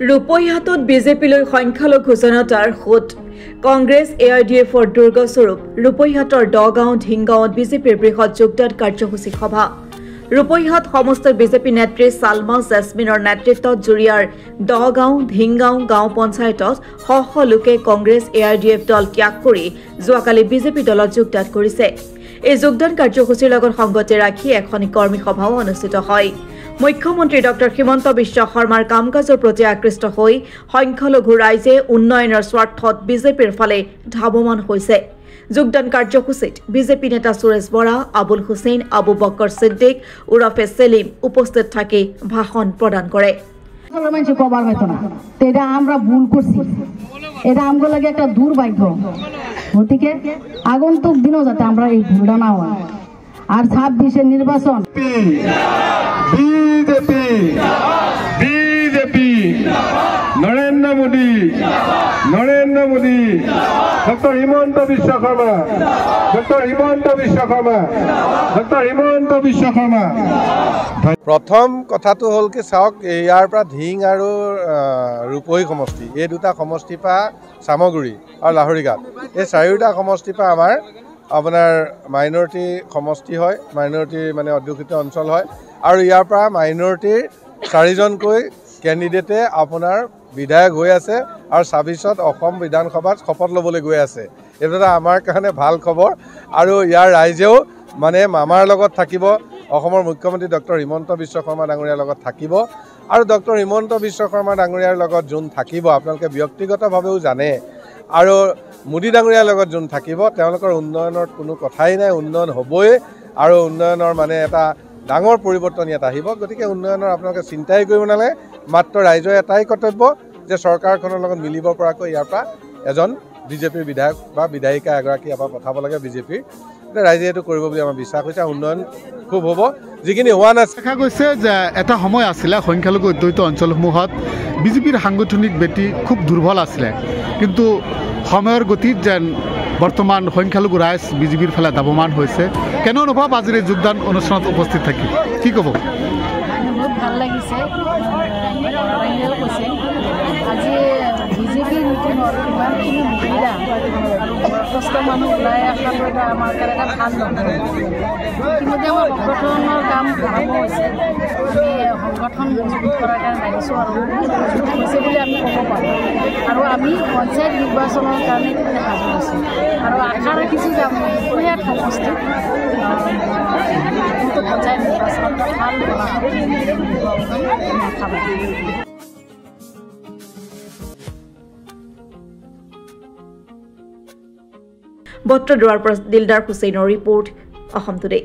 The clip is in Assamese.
ৰূপৈহাটত বিজেপিলৈ সংখ্যালঘু জনতাৰ সোঁত কংগ্ৰেছ AIDFৰ দুৰ্গস্বৰূপ ৰূপৈহাটৰ দগাঁও ধিংগাঁৱত বিজেপিৰ বৃহৎ যোগদান কাৰ্যসূচী সভা ৰূপৈহাট সমষ্টিৰ বিজেপি নেত্ৰী সালমা জেছমিনৰ নেতৃত্বত জুৰিয়াৰ দগাঁও ধিংগাঁও গাঁও পঞ্চায়তত শ লোকে কংগ্ৰেছ AIDF দল ত্যাগ কৰি যোৱাকালি বিজেপি দলত যোগদান কৰিছে। এই যোগদান কাৰ্যসূচীৰ লগত সংগতি ৰাখি এখনি কৰ্মী সভাও অনুষ্ঠিত হয়। মুখ্যমন্ত্ৰী ডক্টৰ হিমন্ত বিশ্ব শৰ্মাৰ কাম-কাজৰ প্ৰতি আকৃষ্ট হৈ সংখ্যালঘু ৰাইজে উন্নয়নৰ স্বাৰ্থত বিজেপিৰ ফালে ধাৱমান হৈছে। যোগদান কাৰ্যসূচীত বিজেপি নেতা সুৰেশ বৰা, আবুল হুছেইন, আবু বকৰ সিদ্দিক উৰফে সেলিম উপস্থিত থাকি ভাষণ প্ৰদান কৰে। আমরা ভুল করছি, এটা আমগো লাগে একটা দুর্ভাগ্য। গতিকে আগন্তুক দিনও যাতে আমরা এই ভুলটা না হয়। আর 26 নির্বাচন বিজেপি নরেন্দ্র মোদী ডক্টর হিমন্ত বিশ্ব শৰ্মা প্ৰথম কথাটো হ'ল কি চাওক ইয়াৰ পৰা ধিং আৰু ৰূপহী সমষ্টি এই দুটা সমষ্টিৰ পৰা চামগুৰি আৰু লাহৰিঘাট এই চাৰিওটা সমষ্টিৰ পৰা আমাৰ আপোনাৰ মাইনৰিটি সমষ্টি হয়, মাইনৰিটি মানে অধ্যুষিত অঞ্চল হয় আৰু ইয়াৰ পৰা মাইনৰিটিৰ 4জনকৈ কেণ্ডিডেটে আপোনাৰ বিধায়ক হৈ আছে আৰু 26ত অসম বিধানসভাত শপত ল'বলৈ গৈ আছে। এইটো এটা আমাৰ কাৰণে ভাল খবৰ আৰু ইয়াৰ ৰাইজেও মানে আমাৰ লগত থাকিব, অসমৰ মুখ্যমন্ত্ৰী ডক্টৰ হিমন্ত বিশ্ব শৰ্মা ডাঙৰীয়াৰ লগত থাকিব আৰু ডক্টৰ হিমন্ত বিশ্ব শৰ্মা ডাঙৰীয়াৰ লগত যোন থাকিব আপোনালোকে ব্যক্তিগতভাৱেও জানে আৰু মোদী ডাঙৰীয়াৰ লগত যোন থাকিব তেওঁলোকৰ উন্নয়নৰ কোনো কথাই নাই, উন্নয়ন হ'বই আৰু উন্নয়নৰ মানে এটা ডাঙৰ পৰিৱৰ্তন ইয়াত আহিব। গতিকে উন্নয়নৰ আপোনালোকে চিন্তাই কৰিব নালাগে, মাত্ৰ ৰাইজৰ এটাই কৰ্তব্য যে চৰকাৰখনৰ লগত মিলিব পৰাকৈ ইয়াৰ পৰা এজন বিজেপিৰ বিধায়ক বা বিধায়িকা এগৰাকী ইয়াৰ পৰা পঠাব লাগে বিজেপিৰ। ৰাইজে এইটো কৰিব বুলি আমাৰ বিশ্বাস হৈছে, উন্নয়ন খুব হ'ব। যিখিনি হোৱা নাছিল দেখা গৈছে যে এটা সময় আছিলে সংখ্যালঘু অধ্যুষিত অঞ্চলসমূহত বিজেপিৰ সাংগঠনিক ভেটি খুব দুৰ্বল আছিলে, কিন্তু সময়ৰ গতিত যেন বৰ্তমান সংখ্যালঘু ৰাইজ বিজেপিৰ ফালে ধাৱমান হৈছে। কেনে অনুভৱ আজিৰ এই যোগদান অনুষ্ঠানত উপস্থিত থাকি কি ক'ব? বহুত ভাল লাগিছে। আজি বিজেপিৰ মিটিঙত ইমানখিনি মহিলা আৰু বয়সস্থ মানুহ ওলাই অহাটো এটা আমাৰ কাৰণে এটা ভাল নহয়। ইতিমধ্যে আমাৰ সংগঠনৰ কাম আৰম্ভ হৈছে, আমি সংগঠন মজবুত কৰাৰ কাৰণে লাগিছোঁ আৰু মজবুত হৈছে বুলি আমি ক'ব পাৰোঁ। আৰু আমি পঞ্চায়ত নিৰ্বাচনৰ কাৰণে ইতিমধ্যে সাজু হৈছোঁ আৰু আশা ৰাখিছোঁ যে আমি ৰূপৈহাট সমষ্টিত পঞ্চায়ত নিৰ্বাচনত ভাল ফলাফল আশা পাওঁ। বট্টদ্ৰৱাৰ পৰা দিলদাৰ হুছেইনৰ ৰিপৰ্ট, অসম টুডে।